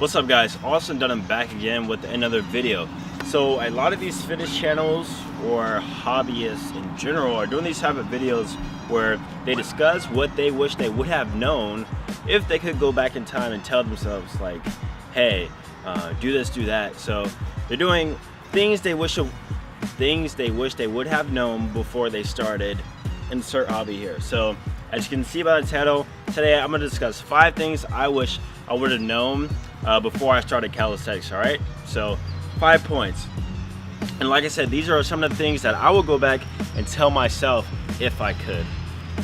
What's up guys, Austin Dunn, I'm back again with another video. So a lot of these fitness channels or hobbyists in general are doing these type of videos where they discuss what they wish they would have known if they could go back in time and tell themselves like, hey, do this, do that. So they're doing things they wish they would have known before they started insert hobby here. So as you can see by the title, today I'm going to discuss 5 things I wish I would have known before I started calisthenics. All right, so 5 points, and like I said, these are some of the things that I will go back and tell myself if I could.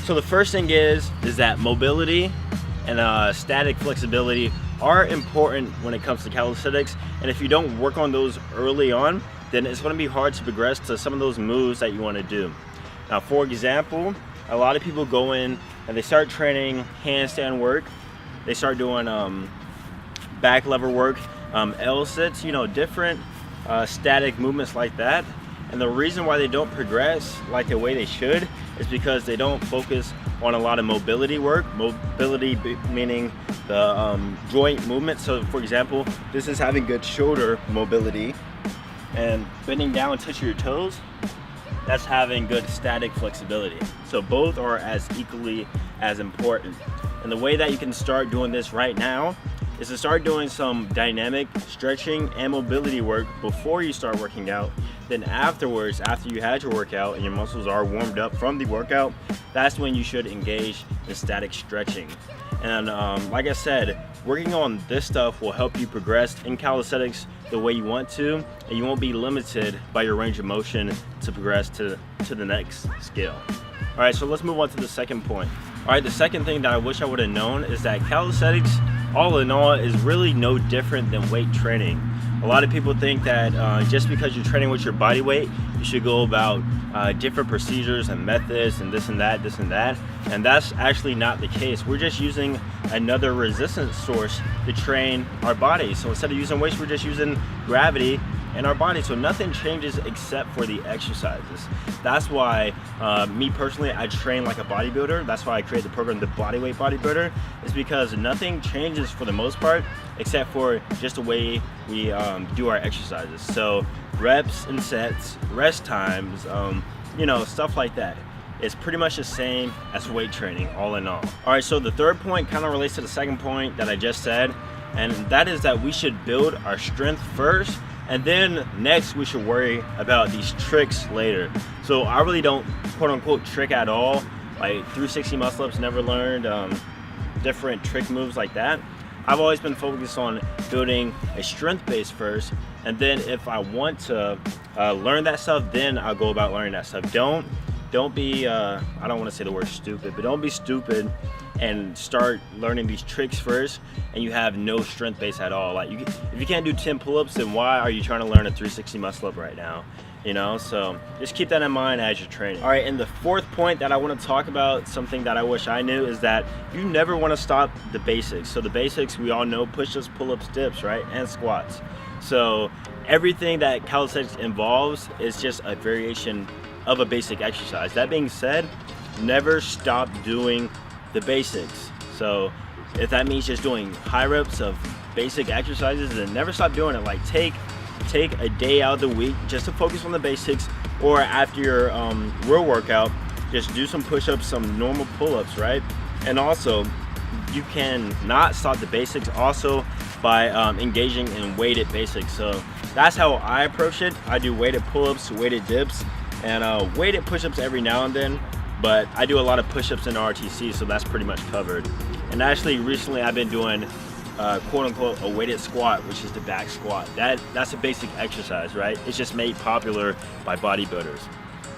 So the first thing is that mobility and static flexibility are important when it comes to calisthenics, and if you don't work on those early on, then it's going to be hard to progress to some of those moves that you want to do. Now, for example, a lot of people go in and they start training handstand work, they start doing back lever work, L-sits, you know, different static movements like that. And the reason why they don't progress like the way they should is because they don't focus on a lot of mobility work. Mobility meaning the joint movement. So for example, this is having good shoulder mobility, and bending down and touching your toes, that's having good static flexibility. So both are as equally as important. And the way that you can start doing this right now is to start doing some dynamic stretching and mobility work before you start working out. Then afterwards, after you had your workout and your muscles are warmed up from the workout, that's when you should engage in static stretching. And like I said, working on this stuff will help you progress in calisthenics the way you want to, and you won't be limited by your range of motion to progress to the next skill. All right, so let's move on to the second point. All right, the second thing that I wish I would have known is that calisthenics, all in all, is really no different than weight training. A lot of people think that just because you're training with your body weight, you should go about different procedures and methods and this and that, and that's actually not the case. We're just using another resistance source to train our body. So instead of using weights, we're just using gravity in our body. So nothing changes except for the exercises. That's why me personally, I train like a bodybuilder. That's why I created the program, the Bodyweight Bodybuilder, is because nothing changes for the most part except for just the way we do our exercises. So reps and sets, rest times, you know, stuff like that. It's pretty much the same as weight training, all in all. All right, so the third point kind of relates to the second point that I just said, and that is that we should build our strength first, and then next we should worry about these tricks later. So I really don't quote unquote trick at all. Like 360 muscle ups, never learned different trick moves like that. I've always been focused on building a strength base first, and then if I want to learn that stuff, then I'll go about learning that stuff. Don't be I don't want to say the word stupid, but don't be stupid and start learning these tricks first and you have no strength base at all. Like if you can't do 10 pull-ups, then why are you trying to learn a 360 muscle up right now? You know, so just keep that in mind as you're training. All right, and the fourth point that I want to talk about, something that I wish I knew, is that you never want to stop the basics. So the basics, we all know: push-ups, pull-ups, dips, right, and squats. So everything that calisthenics involves is just a variation of a basic exercise. That being said, never stop doing the basics. So if that means just doing high reps of basic exercises, then never stop doing it. Like take a day out of the week just to focus on the basics, or after your real workout, just do some push-ups, some normal pull-ups, right? And also, you can not stop the basics also by engaging in weighted basics. So that's how I approach it. I do weighted pull-ups, weighted dips, and weighted push-ups every now and then, but I do a lot of push-ups in RTC, so that's pretty much covered. And actually recently I've been doing quote-unquote a weighted squat, which is the back squat. That's a basic exercise, right? It's just made popular by bodybuilders.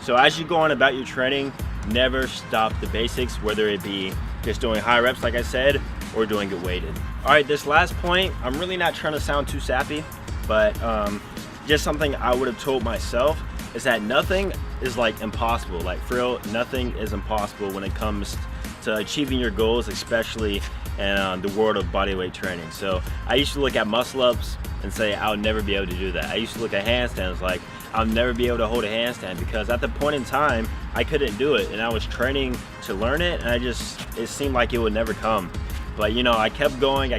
So as you go on about your training, never stop the basics, whether it be just doing high reps like I said, or doing it weighted. All right, this last point, I'm really not trying to sound too sappy, but just something I would have told myself is that nothing is like impossible. Like for real, nothing is impossible when it comes to achieving your goals, especially in the world of bodyweight training. So I used to look at muscle ups and say I'll never be able to do that. I used to look at handstands like I'll never be able to hold a handstand, because at the point in time I couldn't do it, and I was training to learn it, and it seemed like it would never come. But you know, I kept going,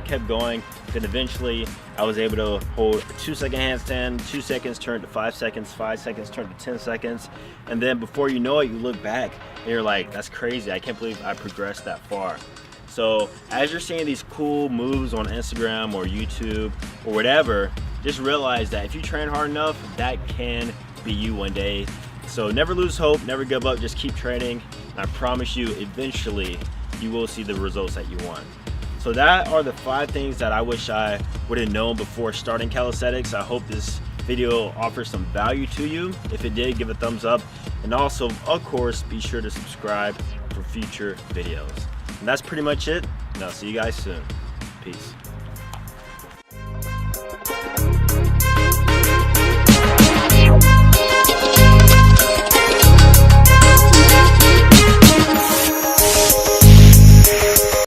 Then eventually I was able to hold a 2-second handstand, 2 seconds turned to 5 seconds, 5 seconds turned to 10 seconds. And then before you know it, you look back and you're like, that's crazy. I can't believe I progressed that far. So as you're seeing these cool moves on Instagram or YouTube or whatever, just realize that if you train hard enough, that can be you one day. So never lose hope, never give up, just keep training. And I promise you, eventually you will see the results that you want. So that are the 5 things that I wish I would have known before starting calisthenics. I hope this video offers some value to you. If it did, give a thumbs up. And also, of course, be sure to subscribe for future videos. And that's pretty much it. And I'll see you guys soon. Peace.